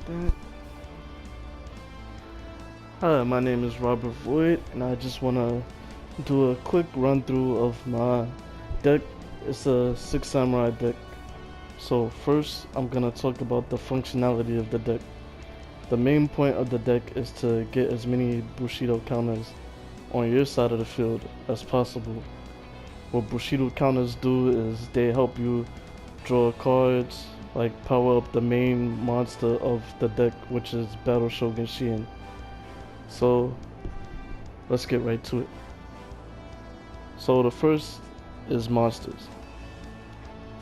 that. Hi, my name is Robert Voigt, and I just want to do a quick run through of my deck. It's a Six Samurai deck. So first, I'm gonna talk about the functionality of the deck. The main point of the deck is to get as many Bushido counters on your side of the field as possible. What Bushido counters do is they help you draw cards, like power up the main monster of the deck, which is Battle Shogun Shien. So let's get right to it. So the first is monsters.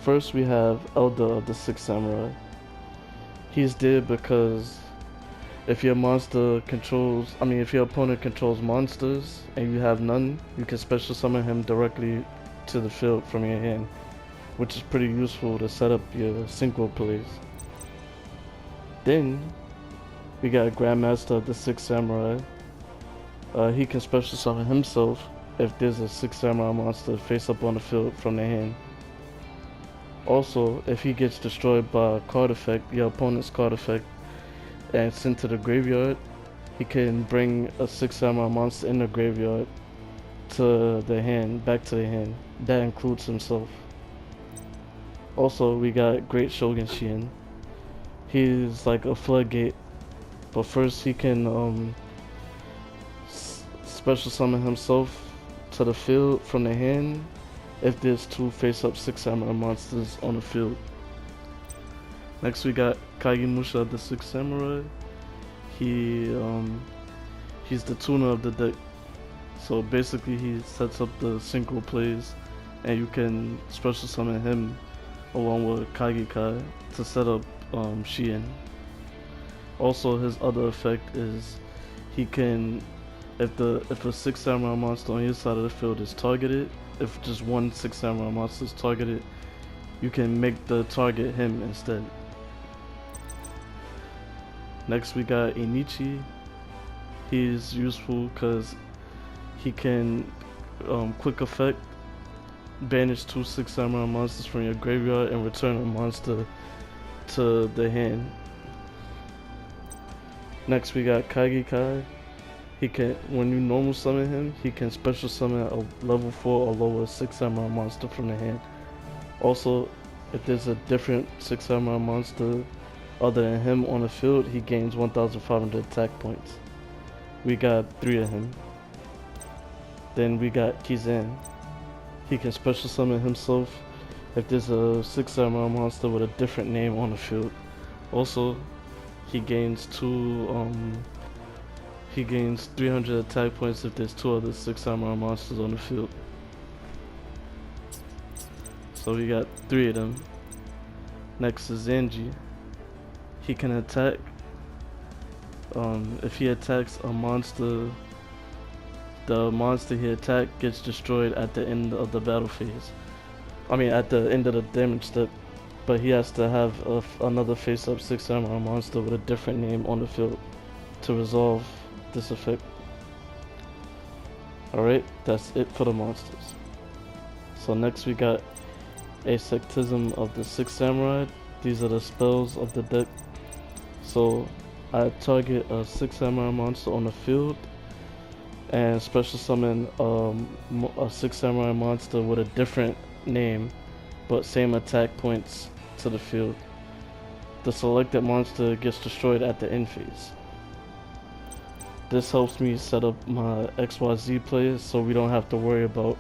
First we have Elder of the Six Samurai. He's there because if your if your opponent controls monsters and you have none, you can special summon him directly to the field from your hand, which is pretty useful to set up your synchro plays. Then we got Grandmaster of the Six Samurai. He can special summon himself if there's a Six Samurai monster face up on the field from their hand. Also, if he gets destroyed by a card effect, your opponent's card effect, and sent to the graveyard, he can bring a Six Samurai monster in the graveyard to the hand, back to the hand. That includes himself. Also, we got Great Shogun Shien. He's like a floodgate, but first he can special summon himself to the field from the hand if there's two face-up Six Samurai monsters on the field. Next we got Kagemusha of the Six Samurai. He's the tuner of the deck. So basically he sets up the synchro plays and you can special summon him along with Kagekai to set up Shien. Also his other effect is he can, if a Six Samurai monster on your side of the field is targeted, if just one Six Samurai monster is targeted, you can make the target him instead. Next we got Enichi. He's useful because he can quick effect banish two Six Samurai monsters from your graveyard and return a monster to the hand. Next we got Kagekai. He can, when you normal summon him, he can special summon a level 4 or lower Six Samurai monster from the hand. Also, if there's a different Six Samurai monster other than him on the field, he gains 1,500 attack points. We got 3 of him. Then we got Kizan. He can special summon himself if there's a Six Samurai monster with a different name on the field. Also, he gains 300 attack points if there's 2 other Six Samurai monsters on the field. So we got 3 of them. Next is Zanji. He can attack. If he attacks a monster, the monster he attacked gets destroyed at the end of the battle phase. At the end of the damage step. But he has to have another face-up Six Samurai monster with a different name on the field to resolve this effect. Alright, that's it for the monsters. So next we got Asceticism of the Six Samurai. These are the spells of the deck. So I target a Six Samurai monster on the field and special summon a Six Samurai monster with a different name but same attack points to the field. The selected monster gets destroyed at the end phase. This helps me set up my XYZ plays so we don't have to worry about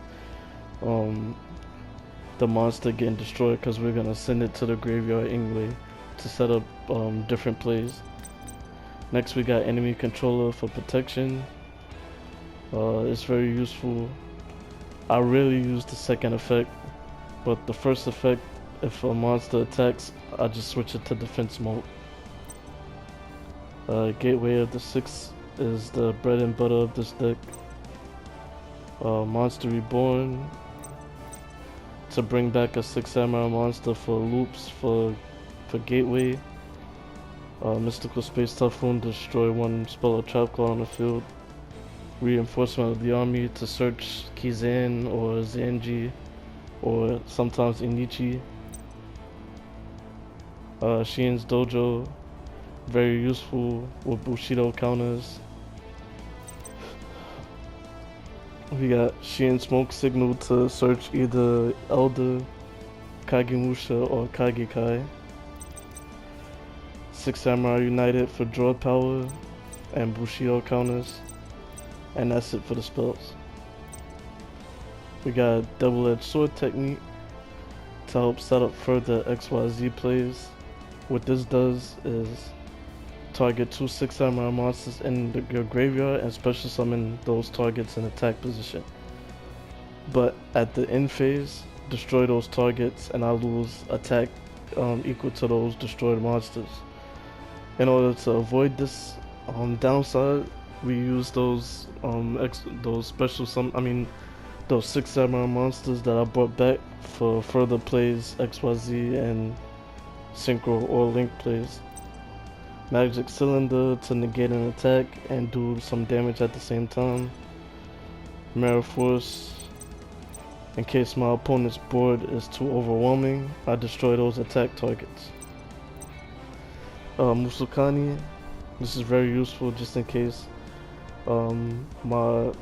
the monster getting destroyed because we're gonna send it to the graveyard anyway to set up different plays. Next we got Enemy Controller for protection. It's very useful. I rarely use the second effect, but the first effect, if a monster attacks, I just switch it to defense mode. Gateway of the Six is the bread and butter of this deck. Monster Reborn, to bring back a Six Samurai monster for loops for Gateway. Mystical Space Typhoon, destroy one spell or trap claw on the field. Reinforcement of the army to search Kizan or Zanji or sometimes Enichi. Shien's Dojo, Very useful with Bushido counters. We got Shin Smoke Signal to search either Elder, Kagemusha, or Kagekai. Six Samurai United for draw power and Bushido counters. And that's it for the spells. We got Double-Edged Sword Technique to help set up further XYZ plays. What this does is target 2 6 Samurai monsters in your graveyard and special summon those targets in attack position. But at the end phase, destroy those targets and I lose attack equal to those destroyed monsters. In order to avoid this downside, we use those those 6 Samurai monsters that I brought back for further plays, XYZ and Synchro or Link plays. Magic Cylinder to negate an attack and do some damage at the same time. Mirror Force, in case my opponent's board is too overwhelming, I destroy those attack targets. Musukani, this is very useful just in case my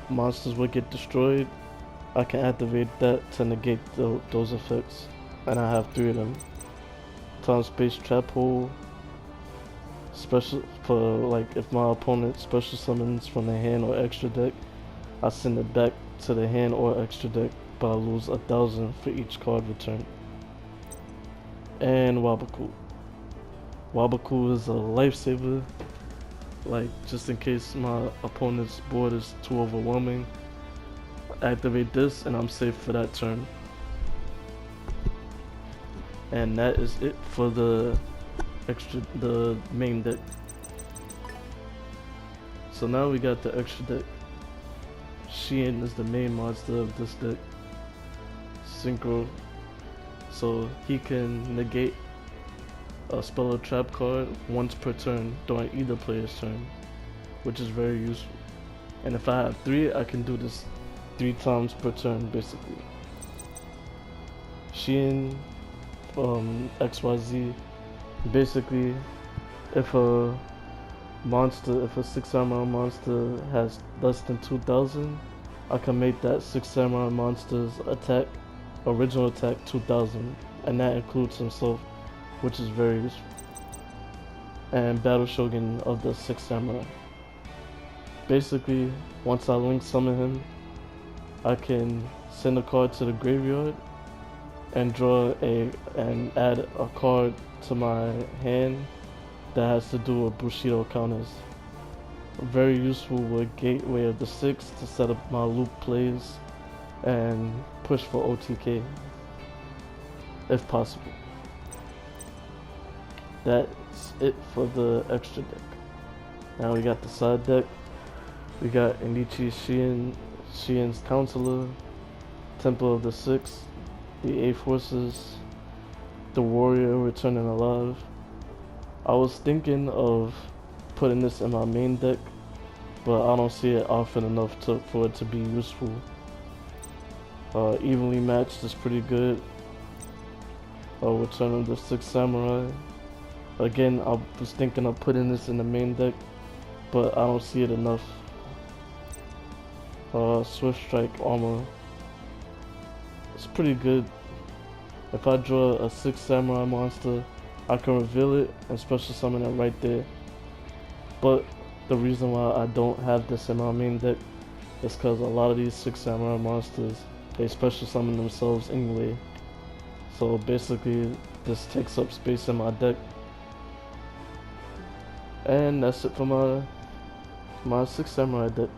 monsters would get destroyed. I can activate that to negate those effects, and I have 3 of them. Time Space Trap Hole, special for like if my opponent special summons from the hand or extra deck, I send it back to the hand or extra deck, but I lose 1,000 for each card returned. And Wabaku. Wabaku is a lifesaver, like just in case my opponent's board is too overwhelming. Activate this and I'm safe for that turn. And that is it for the main deck. So now we got the extra deck. Shien is the main monster of this deck. Synchro. So he can negate a spell or trap card once per turn during either player's turn, which is very useful. And if I have 3, I can do this 3 times per turn basically. Shien XYZ, basically if a 6 Samurai monster has less than 2,000, I can make that 6 Samurai monster's original attack 2,000, and that includes himself, which is very useful. And Battle Shogun of the 6 Samurai. Basically, once I link summon him, I can send a card to the graveyard and and add a card to my hand that has to do with Bushido counters. Very useful with Gateway of the 6 to set up my loop plays and push for OTK if possible. That's it for the extra deck. Now we got the side deck. We got Enichi Shien's Counselor, Temple of the 6, the A Forces, the Warrior returning alive. I was thinking of putting this in my main deck, but I don't see it often enough for it to be useful. Evenly Matched is pretty good. Return of the 6 Samurai. Again, I was thinking of putting this in the main deck, but I don't see it enough. Swift Strike Armor. It's pretty good. If I draw a 6 Samurai monster, I can reveal it and special summon it right there. But the reason why I don't have this in my main deck is because a lot of these 6 Samurai monsters, they special summon themselves anyway. So basically, this takes up space in my deck. And that's it for my 6 Samurai deck.